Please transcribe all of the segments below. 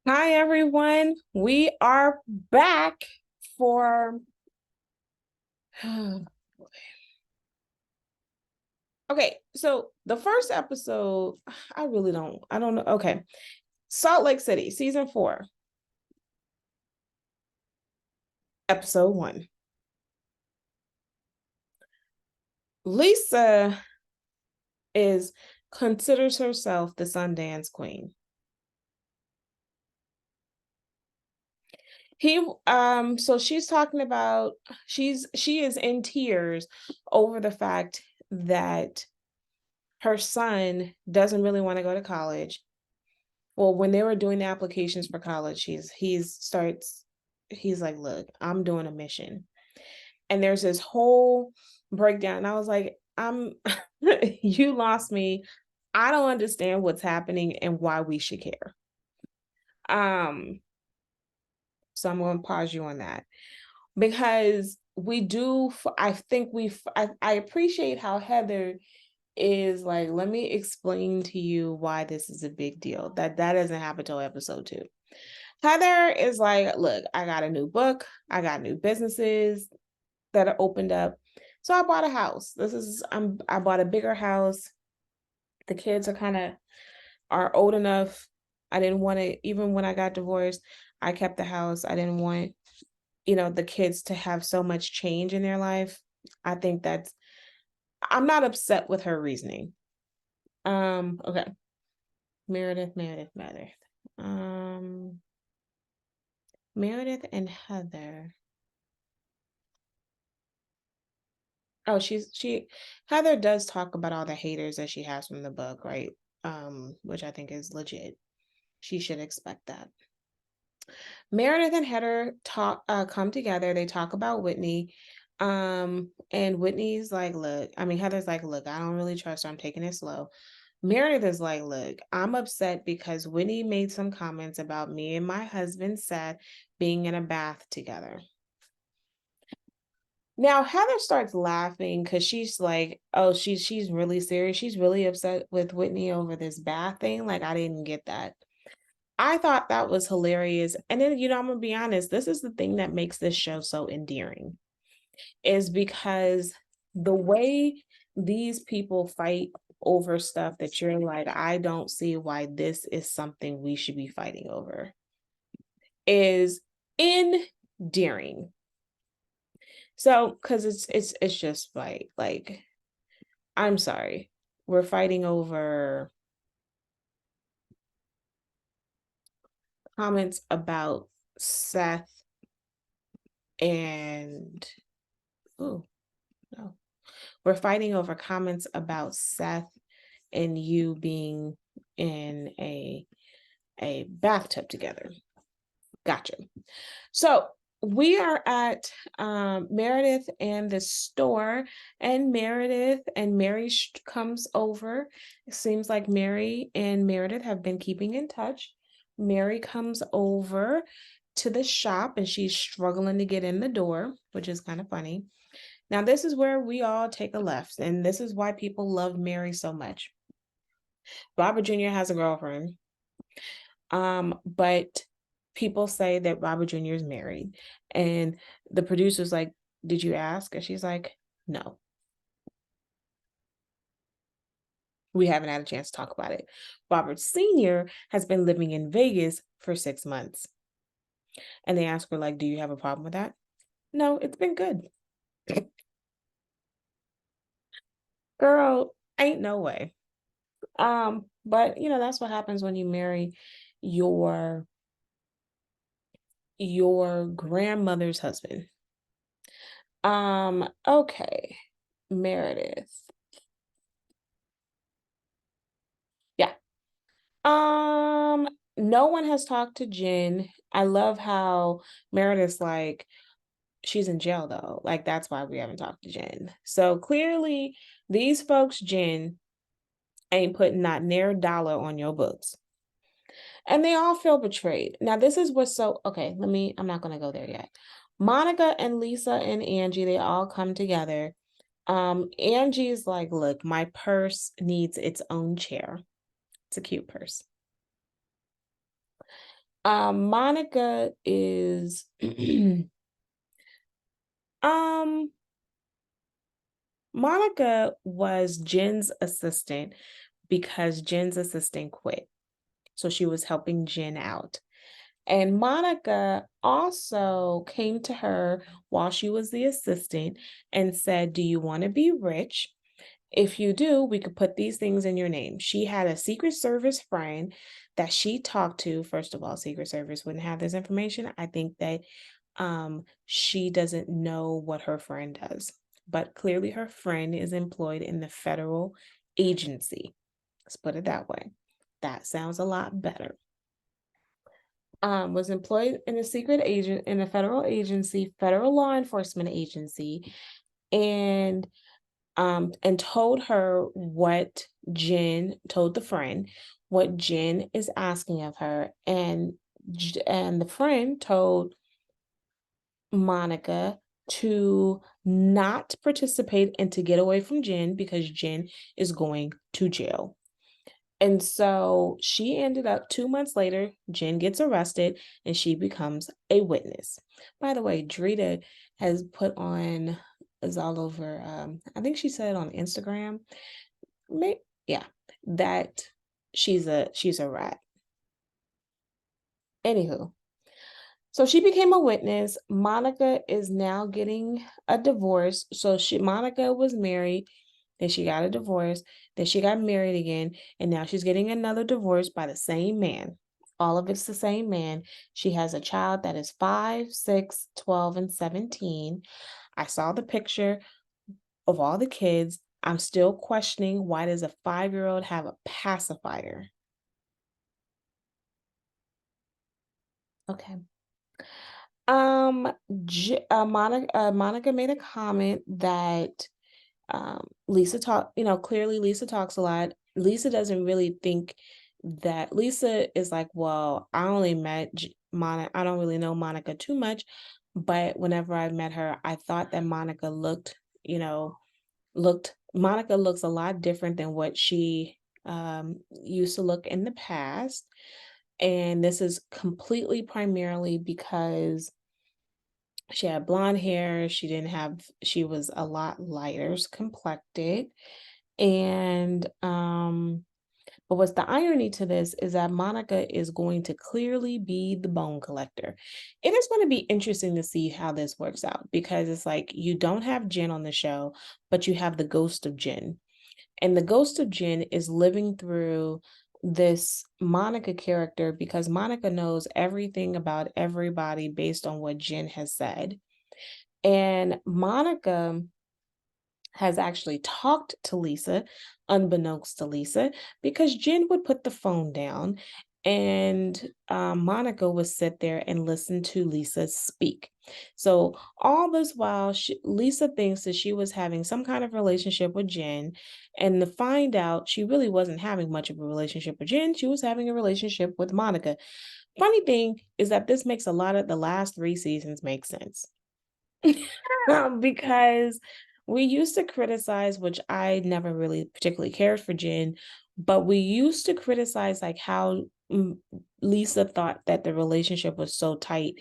Hi, everyone. We are back for. Okay, so the first episode, I don't know. Okay. Salt Lake City, season 4, episode 1. Lisa is considers herself the Sundance Queen. So she's talking about she is in tears over the fact that her son doesn't really want to go to college. Well, when they were doing the applications for college, he's like, look, I'm doing a mission. And there's this whole breakdown. I was like, you lost me. I don't understand what's happening and why we should care. So I'm going to pause you on that because I appreciate how Heather is like, let me explain to you why this is a big deal. That doesn't happen till episode 2. Heather is like, look, I got a new book, I got new businesses that are opened up. So I bought a house. I bought a bigger house. The kids are old enough. I didn't want to, even when I got divorced, I kept the house. I didn't want, the kids to have so much change in their life. I'm not upset with her reasoning. Okay. Meredith. Meredith and Heather. Oh, Heather does talk about all the haters that she has from the book, right? Which I think is legit. She should expect that. Meredith and Heather come together. They talk about Whitney. And Whitney's like, Heather's like, look, I don't really trust her. I'm taking it slow. Meredith is like, look, I'm upset because Whitney made some comments about me and my husband Seth being in a bath together. Now Heather starts laughing because she's like, oh, she's really serious. She's really upset with Whitney over this bath thing. Like, I didn't get that. I thought that was hilarious. And then, I'm gonna be honest, this is the thing that makes this show so endearing, is because the way these people fight over stuff that you're like, I don't see why this is something we should be fighting over, is endearing. So, because it's just like, I'm sorry, we're fighting over comments about Seth and oh no, we're fighting over comments about Seth and you being in a bathtub together. Gotcha. So we are at Meredith and the store, and Mary comes over. It seems like Mary and Meredith have been keeping in touch. Mary comes over to the shop and she's struggling to get in the door, which is kind of funny. Now, this is where we all take a left, and this is why people love Mary so much. Robert Jr. has a girlfriend, but people say that Robert Jr. is married, and the producer's like, did you ask? And she's like, no. We haven't had a chance to talk about it. Robert Sr. has been living in Vegas for 6 months. And they ask her, like, do you have a problem with that? No, it's been good. Girl, ain't no way. But that's what happens when you marry your grandmother's husband. Okay. Meredith. Yeah. No one has talked to Jen. I love how Meredith's like, she's in jail though. Like, that's why we haven't talked to Jen. So clearly these folks, Jen, ain't putting not near a dollar on your books. And they all feel betrayed. Now, this is what's so okay. I'm not gonna go there yet. Monica and Lisa and Angie, they all come together. Angie's like, look, my purse needs its own chair. It's a cute purse. Monica is um Monica was Jen's assistant because Jen's assistant quit. So she was helping Jen out. And Monica also came to her while she was the assistant and said, "Do you want to be rich? If you do, we could put these things in your name." She had a Secret Service friend that she talked to. First of all, Secret Service wouldn't have this information. I think that she doesn't know what her friend does, but clearly her friend is employed in the federal agency. Let's put it that way. That sounds a lot better. Was employed in a secret agent in a federal agency, federal law enforcement agency, and told her what Jen told the friend, what Jen is asking of her, and the friend told Monica to not participate and to get away from Jen because Jen is going to jail. And so she ended up 2 months later, Jen gets arrested and she becomes a witness. By the way, Drita has put on, is all over, I think she said on Instagram, yeah, that she's a rat. Anywho, so she became a witness. Monica is now getting a divorce. So Monica was married, then she got a divorce, then she got married again, and now she's getting another divorce by the same man. All of it's the same man. She has a child that is 5, 6, 12, and 17. I saw the picture of all the kids. I'm still questioning, why does a 5-year-old have a pacifier? Okay. Monica made a comment that Lisa clearly Lisa talks a lot. Lisa doesn't really think that Lisa is like, well, I only met Monica. I don't really know Monica too much, but whenever I met her, I thought that Monica Monica looks a lot different than what she used to look in the past. And this is completely primarily because she had blonde hair. She was a lot lighter complected. And but what's the irony to this is that Monica is going to clearly be the bone collector. It is going to be interesting to see how this works out, because it's like you don't have Jen on the show, but you have the ghost of Jen. And the ghost of Jen is living through this Monica character because Monica knows everything about everybody based on what Jen has said. And Monica has actually talked to Lisa, unbeknownst to Lisa, because Jen would put the phone down and Monica would sit there and listen to Lisa speak. So all this while, Lisa thinks that she was having some kind of relationship with Jen, and to find out she really wasn't having much of a relationship with Jen, she was having a relationship with Monica. Funny thing is that this makes a lot of the last 3 seasons make sense. Because we used to criticize, which I never really particularly cared for Jen, but we used to criticize like how Lisa thought that the relationship was so tight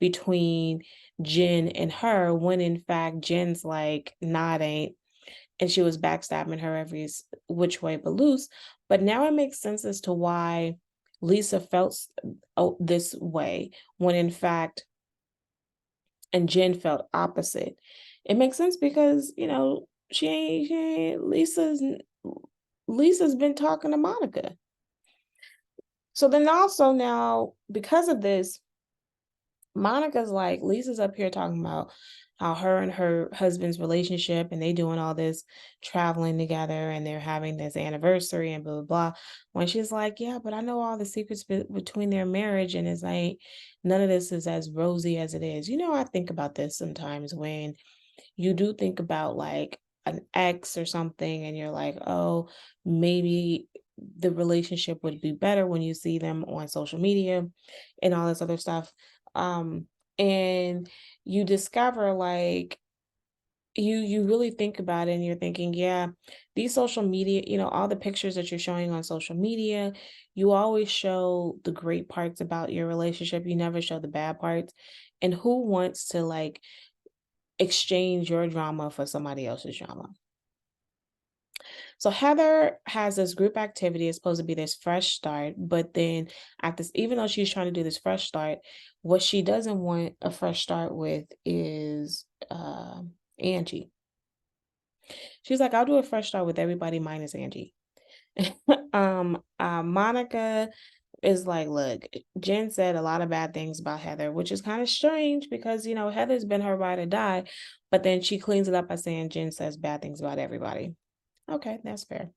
between Jen and her, when in fact Jen's like, nah, it ain't. And she was backstabbing her every which way but loose. But now it makes sense as to why Lisa felt this way, when in fact, and Jen felt opposite. It makes sense because, Lisa's been talking to Monica. So then also now, because of this, Monica's like, Lisa's up here talking about how her and her husband's relationship, and they doing all this traveling together, and they're having this anniversary and blah, blah, blah. When she's like, yeah, but I know all the secrets between their marriage, and it's like, none of this is as rosy as it is. I think about this sometimes when you do think about like an ex or something, and you're like, oh, maybe the relationship would be better when you see them on social media and all this other stuff. And you discover like you really think about it and you're thinking, yeah, these social media, all the pictures that you're showing on social media, you always show the great parts about your relationship. You never show the bad parts. And who wants to like exchange your drama for somebody else's drama? So Heather has this group activity. It's supposed to be this fresh start, but then at this, even though she's trying to do this fresh start, what she doesn't want a fresh start with is Angie. She's like, I'll do a fresh start with everybody minus Angie. Monica is like, look, Jen said a lot of bad things about Heather, which is kind of strange because Heather's been her ride or die, but then she cleans it up by saying Jen says bad things about everybody. Okay, that's fair.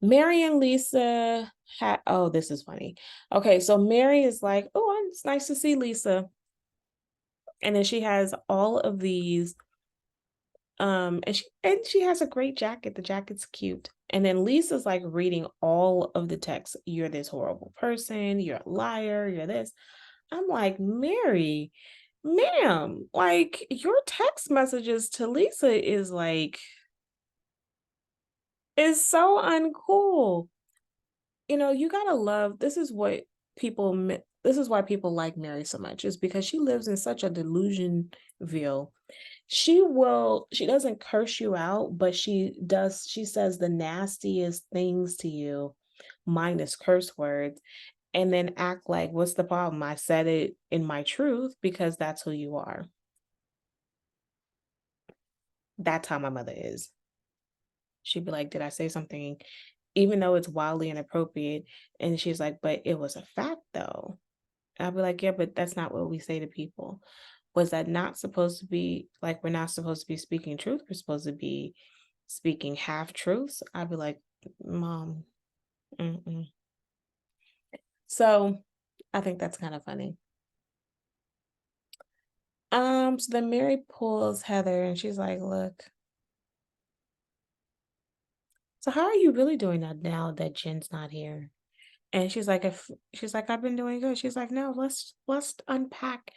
Mary and Lisa had, oh, this is funny. Okay, so Mary is like, oh, it's nice to see Lisa. And then she has all of these, and she has a great jacket. The jacket's cute. And then Lisa's like reading all of the text. You're this horrible person, you're a liar, you're this. I'm like, Mary, ma'am, like your text messages to Lisa is so uncool. You gotta love, this is why people like Mary so much, is because she lives in such a delusionville. She doesn't curse you out, but she says the nastiest things to you, minus curse words, and then act like, what's the problem? I said it in my truth because that's who you are. That's how my mother is. She'd be like, did I say something, even though it's wildly inappropriate? And she's like, but it was a fact though. And I'll be like, yeah, but that's not what we say to people. Was that not supposed to be like, we're not supposed to be speaking truth? We're supposed to be speaking half truths. I'd be like, Mom. Mm-mm. So I think that's kind of funny. So then Mary pulls Heather and she's like, look, so how are you really doing that now that Jen's not here? And she's like, I've been doing good. She's like, no, let's unpack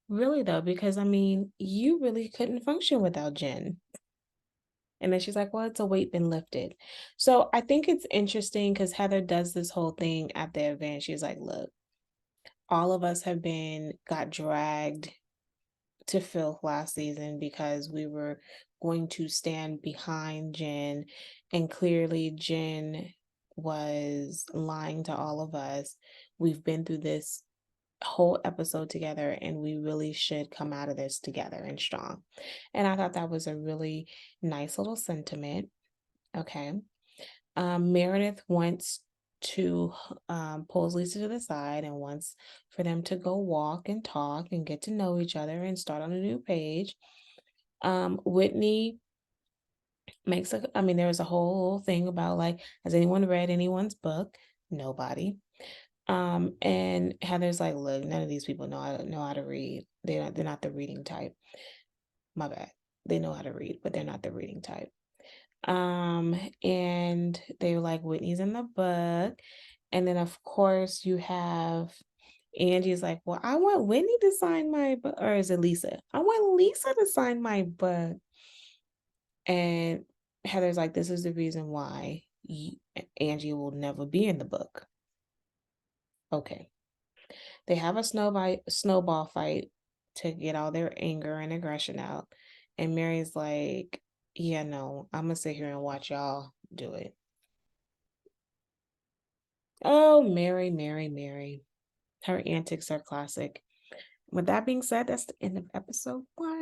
really though, because I mean, you really couldn't function without Jen. And then she's like, well, it's a weight been lifted. So I think it's interesting because Heather does this whole thing at the event. She's like, look, all of us got dragged to filth last season because we were going to stand behind Jen. And clearly, Jen was lying to all of us. We've been through this whole episode together and we really should come out of this together and strong. And I thought that was a really nice little sentiment. Okay. Meredith wants to pulls Lisa to the side and wants for them to go walk and talk and get to know each other and start on a new page. Whitney there was a whole thing about like, has anyone read anyone's book? Nobody. And Heather's like, look, none of these people know how to read. They're not the reading type. My bad. They know how to read, but they're not the reading type. And they were like, Whitney's in the book. And then of course you have Angie's like, well, I want Whitney to sign my book, or is it Lisa? I want Lisa to sign my book. And Heather's like, this is the reason why Angie will never be in the book. Okay. They have a snowball fight to get all their anger and aggression out. And Mary's like, yeah, no, I'm going to sit here and watch y'all do it. Oh, Mary, Mary, Mary. Her antics are classic. With that being said, that's the end of episode 1.